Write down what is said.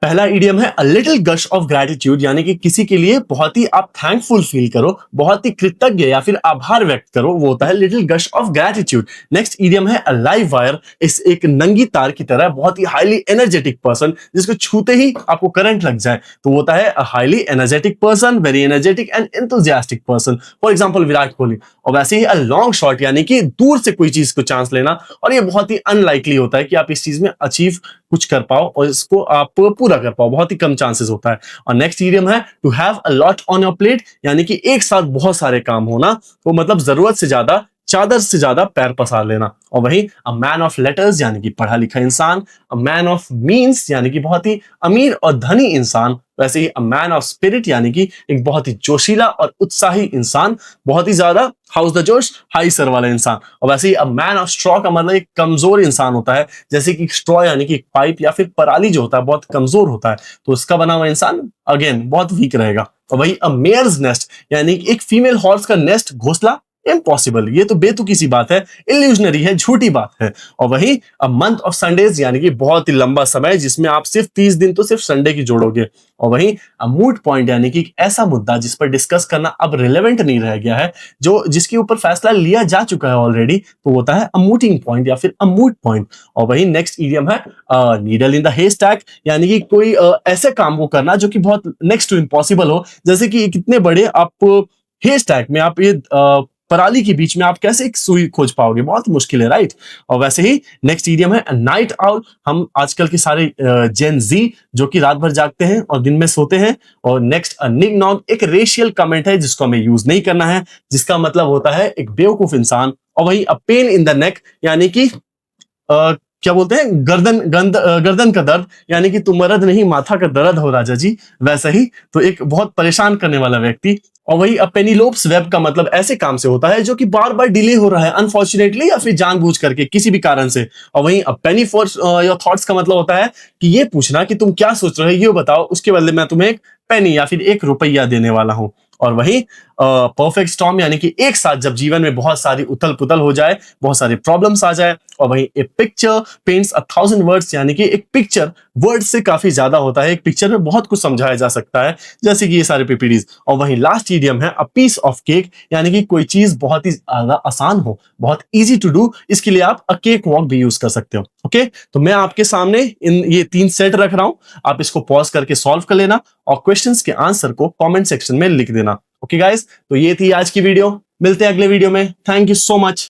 पहला इडियम है a little gush of gratitude, यानी कि किसी के लिए बहुत ही आप थैंकफुल फील करो, बहुत ही कृतज्ञ या फिर आभार व्यक्त करो, वो होता है little gush of gratitude. Next idiom है अ लाइव वायर, इस एक नंगी तार की तरह बहुत ही हाईली एनर्जेटिक पर्सन, जिसको छूते ही आपको करंट लग जाए, तो वो होता है a highly energetic person, very energetic and enthusiastic person, for example Virat Kohli. और वैसे ही अ लॉन्ग शॉट, यानी कि दूर से कोई चीज को चांस लेना, और ये बहुत ही अनलाइकली होता है कि आप इस चीज में अचीव कुछ कर पाओ और इसको आप पूरा कर पाओ, बहुत ही कम चांसेस होता है। और नेक्स्ट इडियम है to have a lot on your plate, यानी कि एक साथ बहुत सारे काम होना, तो मतलब जरूरत से ज्यादा, चादर से ज्यादा पैर पसार लेना। और वही अ मैन ऑफ लेटर्स, यानी कि पढ़ा लिखा इंसान, अ मैन ऑफ मीन्स, यानी कि बहुत ही अमीर और धनी इंसान, वैसे ही अ मैन ऑफ स्पिरिट, यानी कि एक बहुत ही जोशीला और उत्साही इंसान, बहुत ही ज्यादा हाउस द जोश, हाई सर वाला इंसान। और वैसे ही अ मैन ऑफ स्ट्रॉ का मतलब एक कमजोर इंसान होता है, जैसे कि स्ट्रॉ यानी कि पाइप या फिर पराली जो होता है बहुत कमजोर होता है, तो उसका बना हुआ इंसान अगेन बहुत वीक रहेगा। और वही अ मेयर्स नेस्ट, यानी कि एक फीमेल हॉर्स का नेस्ट, घोंसला, इम्पॉसिबल, ये तो बेतुकी सी बात है, इल्यूजनरी है, झूठी बात है। और वही अ मंथ ऑफ संडेज, यानी कि बहुत ही लंबा समय जिसमें आप सिर्फ 30 दिन तो सिर्फ संडे की जोड़ोगे। और वही अ मूट पॉइंट, यानी कि एक ऐसा मुद्दा जिस पर डिस्कस करना अब रिलेवेंट नहीं रह गया है, जो जिसके ऊपर फैसला लिया जा चुका है ऑलरेडी, तो होता है अ मूटिंग पॉइंट या फिर अ मूट पॉइंट। और वही नेक्स्ट इडियम है नीडल इन द हेस्टैक, यानी कि कोई ऐसे काम को करना जो कि बहुत नेक्स्ट टू इम्पॉसिबल हो, जैसे कि कितने बड़े आप हेस्टैक में आप ये पराली के बीच में आप कैसे एक सुई खोज पाओगे, बहुत मुश्किल है, राइट। और वैसे ही नेक्स्ट इडियम है नाइट आउल, हम आजकल के सारे जेन जी जो कि रात भर जागते हैं और दिन में सोते हैं। और नेक्स्ट निग नॉग, एक रेशियल कमेंट है जिसको हमें यूज नहीं करना है, जिसका मतलब होता है एक बेवकूफ इंसान। और वही अ पेन इन द नेक, यानी कि क्या बोलते हैं, गर्दन का दर्द, यानी कि तुम्हारा नहीं माथा का दर्द हो राजा जी, वैसा ही, तो एक बहुत परेशान करने वाला व्यक्ति। और वही अ पेनीलोप्स वेब का मतलब ऐसे काम से होता है जो कि बार बार डिले हो रहा है अनफॉर्चुनेटली या फिर जानबूझ करके किसी भी कारण से। और वही अ पेनी फॉर योर थॉट्स का मतलब होता है कि ये पूछना कि तुम क्या सोच रहे हो ये बताओ, उसके बदले मैं तुम्हें एक पेनी या फिर 1 रुपया देने वाला हूं। और वही परफेक्ट स्टॉर्म, यानी कि एक साथ जब जीवन में बहुत सारी उथल पुथल हो जाए, बहुत सारे प्रॉब्लम्स आ जाए। और वही ए पिक्चर पेंट्स 1,000 वर्ड्स, यानी कि एक पिक्चर वर्ड से काफी ज्यादा होता है, एक पिक्चर में बहुत कुछ समझाया जा सकता है, जैसे कि ये सारे पीपीडीज। और वही लास्ट इडियम है अ पीस ऑफ केक, यानी कि कोई चीज बहुत ही ज्यादा आसान हो, बहुत इजी टू डू, इसके लिए आप अ केक वॉक भी यूज कर सकते हो। ओके, तो मैं आपके सामने इन ये 3 सेट रख रहा हूं, आप इसको पॉज करके सॉल्व कर लेना और क्वेश्चंस के आंसर को कमेंट सेक्शन में लिख देना। ओके गाइस, तो ये थी आज की वीडियो, मिलते हैं अगले वीडियो में। Thank you so much.